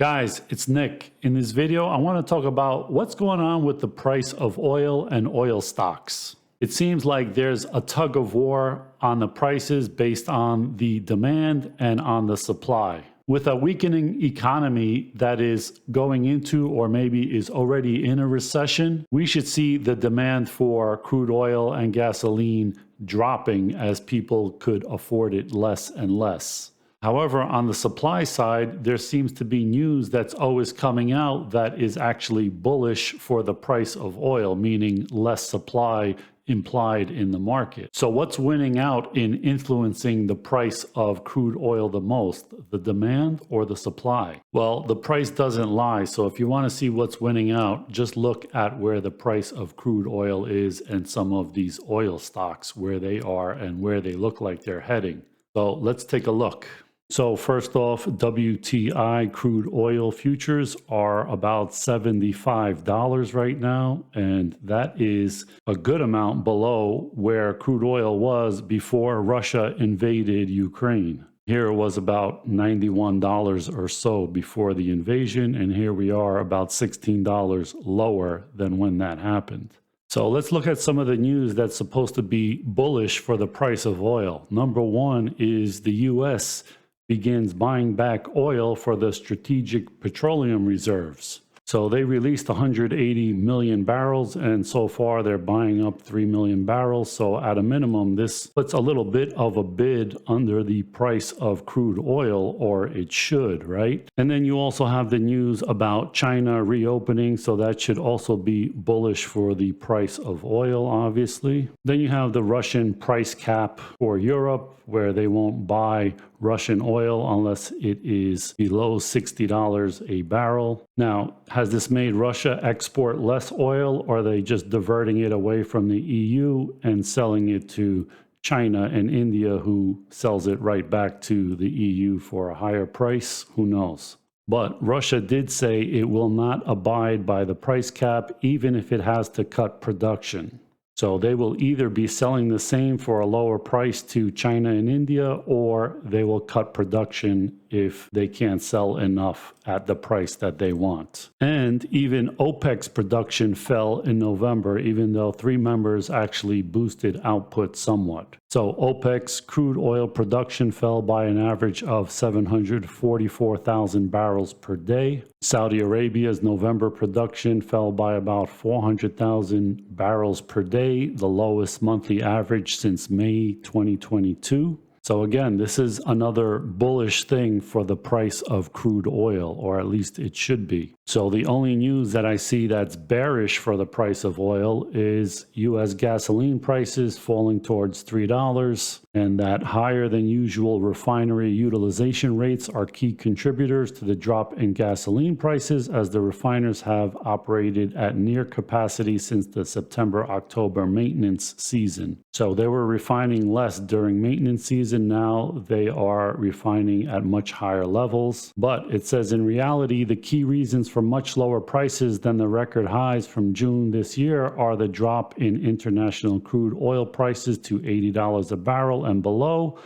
Guys, it's Nick. In this video, I want to talk about what's going on with the price of oil and oil stocks. It seems like there's a tug of war on the prices based on the demand and on the supply. With a weakening economy that is going into or maybe is already in a recession, we should see the demand for crude oil and gasoline dropping as people could afford it less and less. However, on the supply side, there seems to be news that's always coming out that is actually bullish for the price of oil, meaning less supply implied in the market. So what's winning out in influencing the price of crude oil the most, the demand or the supply? Well, the price doesn't lie. So if you want to see what's winning out, just look at where the price of crude oil is and some of these oil stocks, where they are and where they look like they're heading. So let's take a look. So first off, WTI crude oil futures are about $75 right now, and that is a good amount below where crude oil was before Russia invaded Ukraine. Here it was about $91 or so before the invasion, and here we are about $16 lower than when that happened. So let's look at some of the news that's supposed to be bullish for the price of oil. Number one is the U.S. begins buying back oil for the Strategic Petroleum Reserves. So they released 180 million barrels, and so far they're buying up 3 million barrels. So at a minimum, this puts a little bit of a bid under the price of crude oil, or it should, right? And then you also have the news about China reopening, so that should also be bullish for the price of oil, obviously. Then you have the Russian price cap for Europe, where they won't buy Russian oil unless it is below $60 a barrel. Now, has this made Russia export less oil, or are they just diverting it away from the EU and selling it to China and India, who sells it right back to the EU for a higher price? Who knows? But Russia did say it will not abide by the price cap, even if it has to cut production. So they will either be selling the same for a lower price to China and India, or they will cut production if they can't sell enough at the price that they want. And even OPEC's production fell in November, even though 3 members actually boosted output somewhat. So OPEC's crude oil production fell by an average of 744,000 barrels per day. Saudi Arabia's November production fell by about 400,000 barrels per day, the lowest monthly average since May 2022. So again, this is another bullish thing for the price of crude oil, or at least it should be. So the only news that I see that's bearish for the price of oil is U.S. gasoline prices falling towards $3, and that higher than usual refinery utilization rates are key contributors to the drop in gasoline prices, as the refiners have operated at near capacity since the September-October maintenance season. So they were refining less during maintenance season. Now they are refining at much higher levels. But it says in reality, the key reasons for much lower prices than the record highs from June this year are the drop in international crude oil prices to $80 a barrel and below,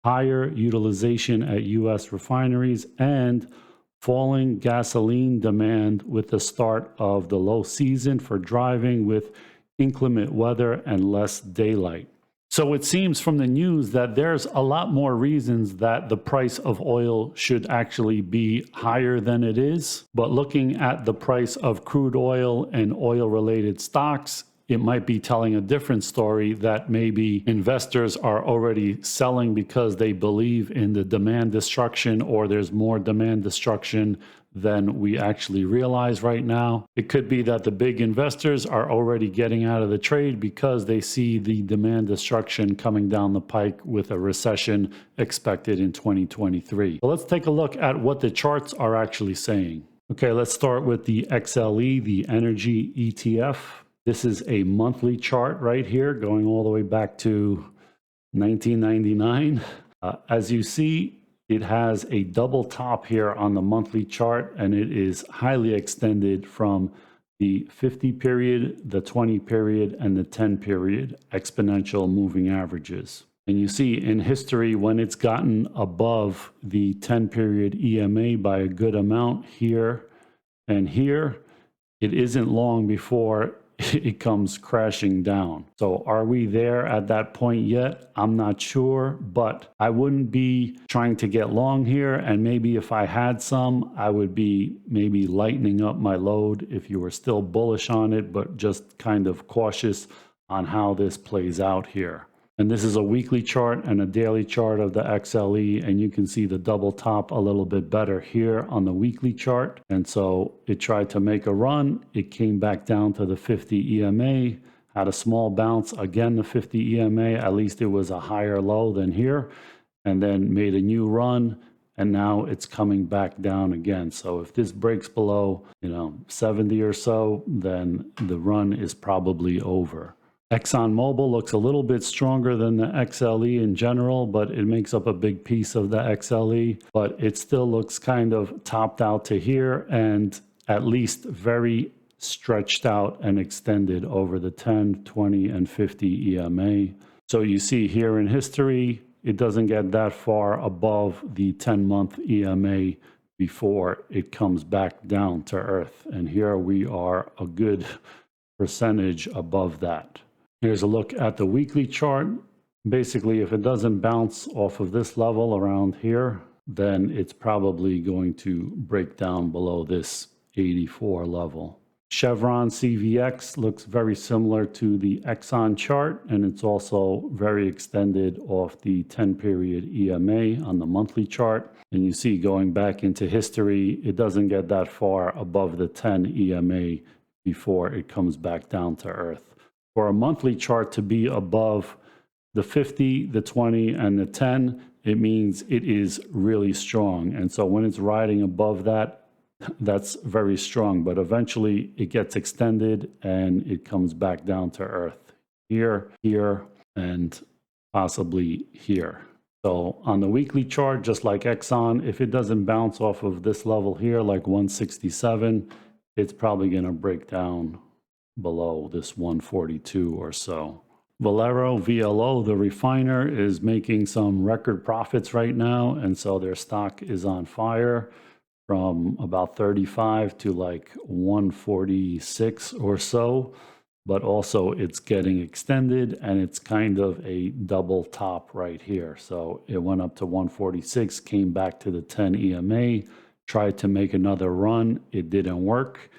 higher utilization at U.S. refineries, and falling gasoline demand with the start of the low season for driving with inclement weather and less daylight. So it seems from the news that there's a lot more reasons that the price of oil should actually be higher than it is. But looking at the price of crude oil and oil-related stocks, it might be telling a different story, that maybe investors are already selling because they believe in the demand destruction, or there's more demand destruction than we actually realize right now. It could be that the big investors are already getting out of the trade because they see the demand destruction coming down the pike with a recession expected in 2023. So let's take a look at what the charts are actually saying. Okay, let's start with the XLE, the energy ETF. This is a monthly chart right here, going all the way back to 1999. As you see, it has a double top here on the monthly chart, and it is highly extended from the 50 period, the 20 period, and the 10 period exponential moving averages. And you see in history, when it's gotten above the 10-period EMA by a good amount here and here, it isn't long before it comes crashing down. So are we there at that point yet? I'm not sure, but I wouldn't be trying to get long here. And maybe if I had some, I would be maybe lightening up my load if you were still bullish on it, but just kind of cautious on how this plays out here. And this is a weekly chart and a daily chart of the XLE, and you can see the double top a little bit better here on the weekly chart. And so it tried to make a run. It came back down to the 50 EMA, had a small bounce, again the 50 EMA, at least it was a higher low than here, and then made a new run, and now it's coming back down again. So if this breaks below, 70 or so, then the run is probably over. ExxonMobil looks a little bit stronger than the XLE in general, but it makes up a big piece of the XLE, but it still looks kind of topped out to here and at least very stretched out and extended over the 10, 20, and 50 EMA. So you see here in history, it doesn't get that far above the 10-month EMA before it comes back down to earth. And here we are a good percentage above that. Here's a look at the weekly chart. Basically, if it doesn't bounce off of this level around here, then it's probably going to break down below this 84 level. Chevron CVX looks very similar to the Exxon chart, and it's also very extended off the 10-period EMA on the monthly chart. And you see, going back into history, it doesn't get that far above the 10 EMA before it comes back down to earth. For a monthly chart to be above the 50, the 20, and the 10, it means it is really strong. And so when it's riding above that, that's very strong. But eventually it gets extended and it comes back down to earth. Here, here, and possibly here. So on the weekly chart, just like Exxon, if it doesn't bounce off of this level here, like 167, it's probably going to break down below this 142 or so. Valero, VLO, the refiner, is making some record profits right now, and so their stock is on fire from about 35 to like 146 or so, but also it's getting extended and it's kind of a double top right here. So it went up to 146, came back to the 10 EMA, tried to make another run, it didn't work.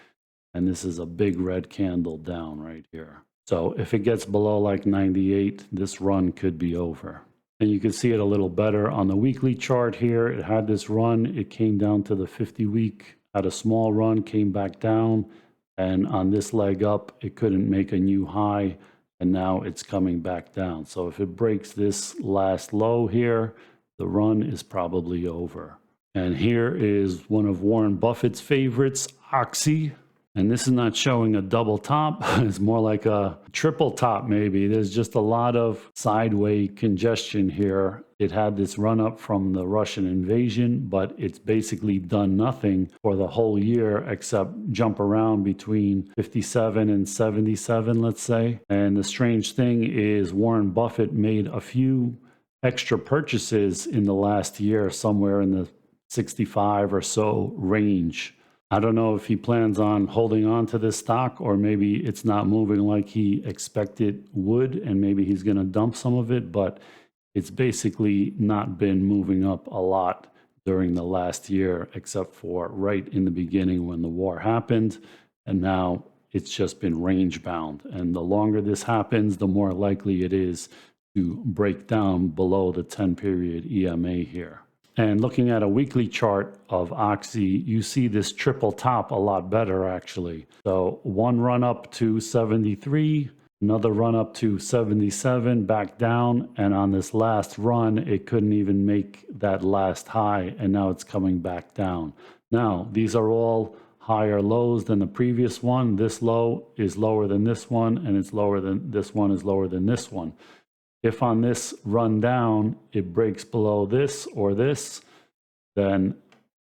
And this is a big red candle down right here. So if it gets below like 98, this run could be over. And you can see it a little better on the weekly chart here. It had this run, it came down to the 50-week, had a small run, came back down. And on this leg up, it couldn't make a new high. And now it's coming back down. So if it breaks this last low here, the run is probably over. And here is one of Warren Buffett's favorites, Oxy. And this is not showing a double top. It's more like a triple top maybe. There's just a lot of sideways congestion here. It had this run up from the Russian invasion, but it's basically done nothing for the whole year except jump around between 57 and 77, let's say. And the strange thing is Warren Buffett made a few extra purchases in the last year, somewhere in the 65 or so range. I don't know if he plans on holding on to this stock, or maybe it's not moving like he expected would, and maybe he's going to dump some of it, but it's basically not been moving up a lot during the last year, except for right in the beginning when the war happened, and now it's just been range bound. And the longer this happens, the more likely it is to break down below the 10-period EMA here. And looking at a weekly chart of Oxy, you see this triple top a lot better, actually. So one run up to 73, another run up to 77, back down. And on this last run, it couldn't even make that last high, and now it's coming back down. Now, these are all higher lows than the previous one. This low is lower than this one, and it's lower than this one is lower than this one. If on this run down, it breaks below this or this, then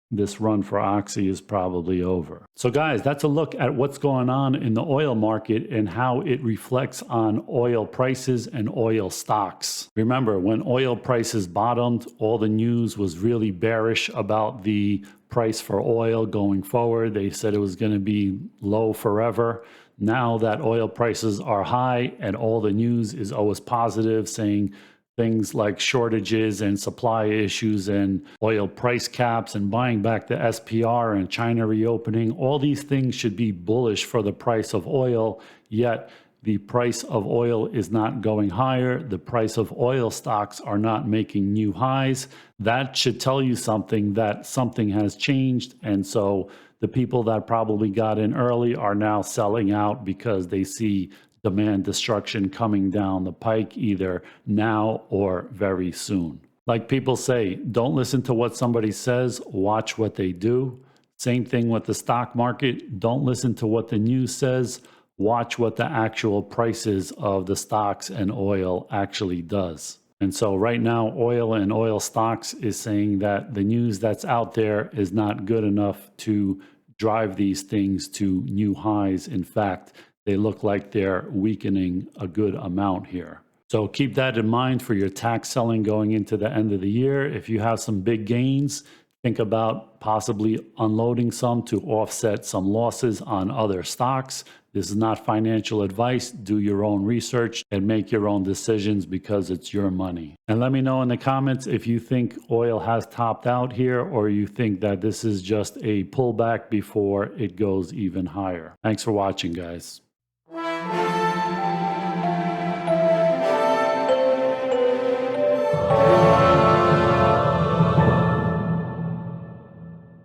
this run for Oxy is probably over. So guys, that's a look at what's going on in the oil market and how it reflects on oil prices and oil stocks. Remember, when oil prices bottomed, all the news was really bearish about the price for oil going forward. They said it was going to be low forever. Now that oil prices are high and all the news is always positive, saying things like shortages and supply issues and oil price caps and buying back the SPR and China reopening, all these things should be bullish for the price of oil, yet the price of oil is not going higher. The price of oil stocks are not making new highs. That should tell you something, that something has changed. And so the people that probably got in early are now selling out because they see demand destruction coming down the pike either now or very soon. Like people say, don't listen to what somebody says, watch what they do. Same thing with the stock market. Don't listen to what the news says, watch what the actual prices of the stocks and oil actually does. And so right now, oil and oil stocks is saying that the news that's out there is not good enough to drive these things to new highs. In fact, they look like they're weakening a good amount here. So keep that in mind for your tax selling going into the end of the year. If you have some big gains, think about possibly unloading some to offset some losses on other stocks. This is not financial advice. Do your own research and make your own decisions because it's your money. And let me know in the comments if you think oil has topped out here or you think that this is just a pullback before it goes even higher. Thanks for watching, guys.